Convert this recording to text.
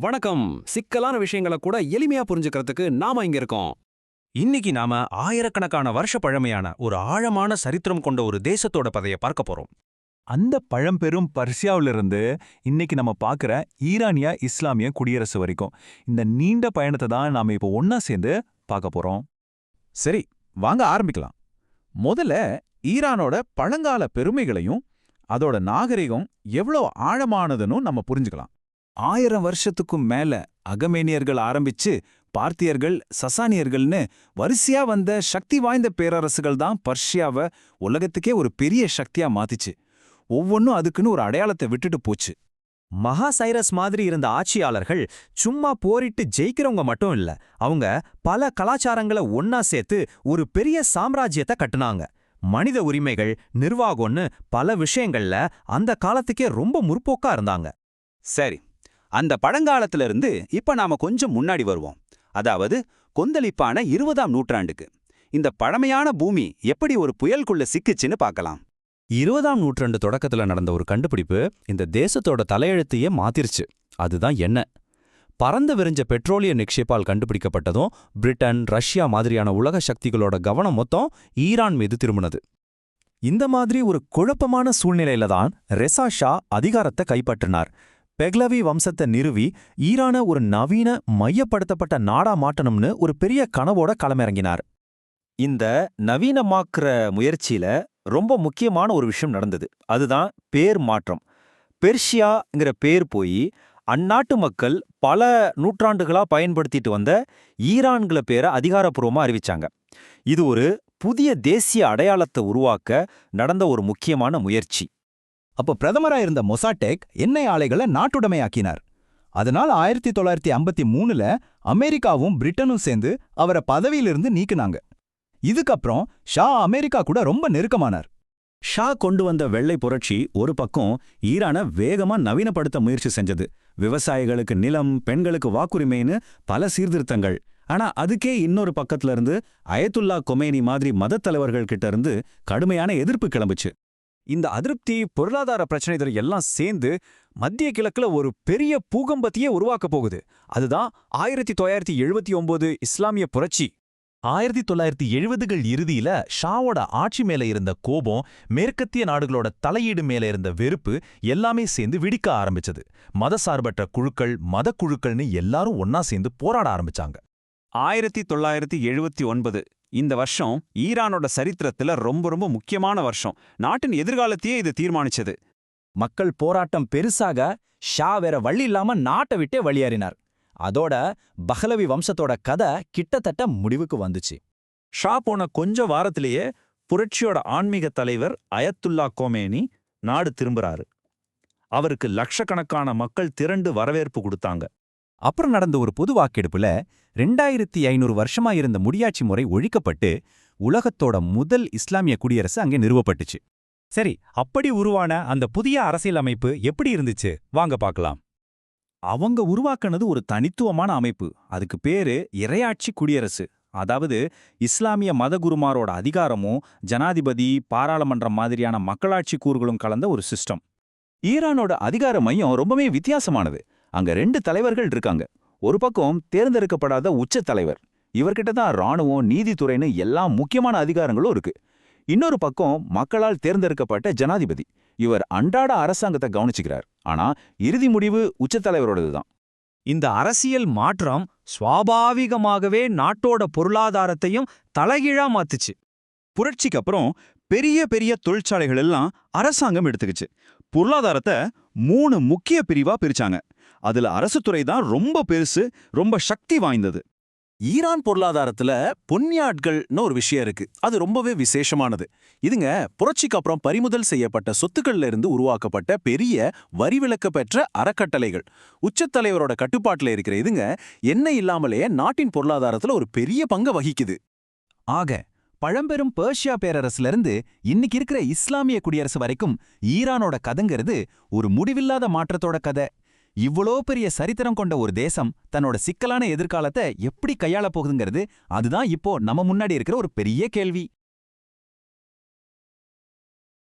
வணக்கம். சிக்கலான விஷயங்களை கூட எளிமையா புரிஞ்சுக்கிறதுக்கு நாம இங்க இருக்கோம். இன்னைக்கு நாம ஆயிரக்கணக்கான வருஷ பழமையான ஒரு ஆழமான சரித்திரம் கொண்ட ஒரு தேசத்தோட கதைய பார்க்க போறோம். அந்த பழம்பெரும் பர்சியாவிலிருந்து இன்னைக்கு நம்ம பார்க்குற ஈரானிய இஸ்லாமிய குடியரசு வரைக்கும் இந்த நீண்ட பயணத்தை தான் நாம இப்போ ஒன்னா சேர்ந்து பார்க்க போறோம். சரி, வாங்க ஆரம்பிக்கலாம். முதல்ல ஈரானோட பழங்கால பெருமைகளையும் அதோட நாகரிகம் எவ்வளோ ஆழமானதுன்னு நம்ம புரிஞ்சுக்கலாம். 1000 வருஷத்துக்கும் மேல அகமேனியர்கள் ஆரம்பிச்சு பார்த்தியர்கள், சசானியர்கள்னு வரிசையா வந்த சக்தி வாய்ந்த பேரரசுகள் தான் பர்ஷியாவை உலகத்துக்கே ஒரு பெரிய சக்தியா மாத்திச்சு. ஒவ்வொன்றும் அதுக்குன்னு ஒரு அடையாளத்தை விட்டுட்டு போச்சு. மகா சைரஸ் மாதிரி இருந்த ஆட்சியாளர்கள் சும்மா போரிட்டு ஜெயிக்கிறவங்க மட்டும் இல்ல, அவங்க பல கலாச்சாரங்களை ஒன்னா சேர்த்து ஒரு பெரிய சாம்ராஜ்யத்தை கட்டுனாங்க. மனித உரிமைகள், நிர்வாகம்னு பல விஷயங்கள்ல அந்த காலத்துக்கே ரொம்ப முற்போக்கா இருந்தாங்க. சரி, அந்த பழங்காலத்துல இருந்து இப்ப நாம கொஞ்சம் முன்னாடி வருவோம். அதாவது கொந்தளிப்பான 20ஆம் நூற்றாண்டுக்கு. இந்த பழமையான பூமி எப்படி ஒரு புயல்குள்ள சிக்குச்சுன்னு பார்க்கலாம். 20ஆம் நூற்றாண்டு தொடக்கத்துல நடந்த ஒரு கண்டுபிடிப்பு இந்த தேசத்தோட தலையெழுத்தையே மாத்திருச்சு. அதுதான் என்ன? பறந்து விரிஞ்ச பெட்ரோலிய நிக்ஷேப்பால் கண்டுபிடிக்கப்பட்டதும் பிரிட்டன், ரஷ்யா மாதிரியான உலக சக்திகளோட கவனம் மொத்தம் ஈரான் மீது திரும்பினது. இந்த மாதிரி ஒரு குழப்பமான சூழ்நிலையில தான் ரெசா ஷா அதிகாரத்தை கைப்பற்றினார். பெக்லவி வம்சத்தை நிறுவி ஈரான ஒரு நவீன மையப்படுத்தப்பட்ட நாடா மாற்றணும்னு ஒரு பெரிய கனவோட களமிறங்கினார். இந்த நவீனமாக்குற முயற்சியில ரொம்ப முக்கியமான ஒரு விஷயம் நடந்தது. அதுதான் பேர் மாற்றம். பெர்ஷியாங்கிற பேர் போய் அந்நாட்டு மக்கள் பல நூற்றாண்டுகளா பயன்படுத்திட்டு வந்த ஈரான்கிற பேரை அதிகாரப்பூர்வமா அறிவிச்சாங்க. இது ஒரு புதிய தேசிய அடையாளத்தை உருவாக்க நடந்த ஒரு முக்கியமான முயற்சி. அப்போ பிரதமரா இருந்த மொசாடெக் எண்ணெய் ஆலைகளை நாட்டுடைமையாக்கினார். அதனால 1953ல அமெரிக்காவும் பிரிட்டனும் சேர்ந்து அவரை பதவியிலிருந்து நீக்கினாங்க. இதுக்கப்புறம் ஷா அமெரிக்கா கூட ரொம்ப நெருக்கமானார். ஷா கொண்டு வந்த வெள்ளை புரட்சி ஒரு பக்கம் ஈரானை வேகமா நவீனப்படுத்த முயற்சி செஞ்சது. விவசாயிகளுக்கு நிலம், பெண்களுக்கு வாக்குரிமைன்னு பல சீர்திருத்தங்கள். ஆனா அதுக்கே இன்னொரு பக்கத்துல இருந்து அயத்துல்லா கொமேனி மாதிரி மதத் தலைவர்கள் கிட்ட இருந்து கடுமையான எதிர்ப்பு கிளம்புச்சு. இந்த அதிருப்தி, பொருளாதார பிரச்சனைகள் எல்லாம் சேர்ந்து மத்திய கிழக்குல ஒரு பெரிய பூகம்பத்தையே உருவாக்க போகுது. அதுதான் 1979 இஸ்லாமிய புரட்சி. 1970கள் இறுதியில ஷாவோட ஆட்சி மேல இருந்த கோபம், மேற்கத்திய நாடுகளோட தலையீடு மேல இருந்த வெறுப்பு எல்லாமே சேர்ந்து வெடிக்க ஆரம்பிச்சது. மதசார்பற்ற குழுக்கள், மதக்குழுக்கள்னு எல்லாரும் ஒன்னா சேர்ந்து போராட ஆரம்பிச்சாங்க. 1979 இந்த வருஷம் ஈரானோட சரித்திரத்துல ரொம்ப முக்கியமான வருஷம். நாட்டின் எதிர்காலத்தையே இது தீர்மானிச்சது. மக்கள் போராட்டம் பெருசாக ஷா வேற வழி இல்லாம நாட்டை விட்டே வெளியேறினார். அதோட பஹ்லவி வம்சத்தோட கதை கிட்டத்தட்ட முடிவுக்கு வந்துச்சு. ஷா போன கொஞ்ச வாரத்திலேயே புரட்சியோட ஆன்மீக தலைவர் அயத்துல்லா கொமேனி நாடு திரும்புறாரு. அவருக்கு லட்சக்கணக்கான மக்கள் திரண்டு வரவேற்பு கொடுத்தாங்க. அப்புறம் நடந்த ஒரு பொது வாக்கெடுப்புல 2500 வருஷமா இருந்த முடியாட்சி முறை ஒழிக்கப்பட்டு உலகத்தோட முதல் இஸ்லாமிய குடியரசு அங்கே நிறுவப்பட்டுச்சு. சரி, அப்படி உருவான அந்த புதிய அரசியலமைப்பு எப்படி இருந்துச்சு? வாங்க பார்க்கலாம். அவங்க உருவாக்குனது ஒரு தனித்துவமான அமைப்பு. அதுக்கு பேரு இறையாட்சி குடியரசு. அதாவது இஸ்லாமிய மதகுருமாரோட அதிகாரமும் ஜனாதிபதி, பாராளுமன்றம் மாதிரியான மக்களாட்சி கூறுகளும் கலந்த ஒரு சிஸ்டம். ஈரானோட அதிகார மையம் ரொம்பவே வித்தியாசமானது. அங்க 2 தலைவர்கள் இருக்காங்க. ஒரு பக்கம் தேர்ந்தெடுக்கப்படாத உச்ச தலைவர், இவர்கிட்ட தான் ராணுவம், நீதித்துறைன்னு எல்லா முக்கியமான அதிகாரங்களும் இருக்கு. இன்னொரு பக்கம் மக்களால் தேர்ந்தெடுக்கப்பட்ட ஜனாதிபதி. இவர் அன்றாட அரசாங்கத்தை கவனிச்சுக்கிறார். ஆனா இறுதி முடிவு உச்சத்தலைவரோடது தான். இந்த அரசியல் மாற்றம் சுவாபாவிகமாகவே நாட்டோட பொருளாதாரத்தையும் தலைகீழா மாத்துச்சு. புரட்சிக்கு அப்புறம் பெரிய தொழிற்சாலைகள் எல்லாம் அரசாங்கம் எடுத்துக்கிச்சு. பொருளாதாரத்தை 3 முக்கிய பிரிவா பிரிச்சாங்க. அதுல அரசுத்துறை தான் ரொம்ப பெருசு, ரொம்ப சக்தி வாய்ந்தது. ஈரான் பொருளாதாரத்துல பொன்னியாட்கள்னு ஒரு விஷயம் இருக்கு. அது ரொம்பவே விசேஷமானது. இதுங்க புரட்சிக்கு அப்புறம் பறிமுதல் செய்யப்பட்ட சொத்துக்கள்ல இருந்து உருவாக்கப்பட்ட பெரிய வரிவிலக்கு பெற்ற அறக்கட்டளைகள். உச்சத்தலைவரோட கட்டுப்பாட்டுல இருக்கிற இதுங்க எண்ணெய் இல்லாமலேயே நாட்டின் பொருளாதாரத்துல ஒரு பெரிய பங்கை வகிக்குது. ஆக பழம்பெரும் பெர்ஷியா பேரரசுல இருந்து இன்னைக்கு இருக்கிற இஸ்லாமிய குடியரசு வரைக்கும் ஈரானோட கதைங்கிறது ஒரு முடிவில்லாத மாற்றத்தோட கதை. இவ்வளோ பெரிய சரித்திரம் கொண்ட ஒரு தேசம் தன்னோட சிக்கலான எதிர்காலத்தை எப்படி கையாள போகுதுங்கிறது அதுதான் இப்போ நம்ம முன்னாடி இருக்கிற ஒரு பெரிய கேள்வி.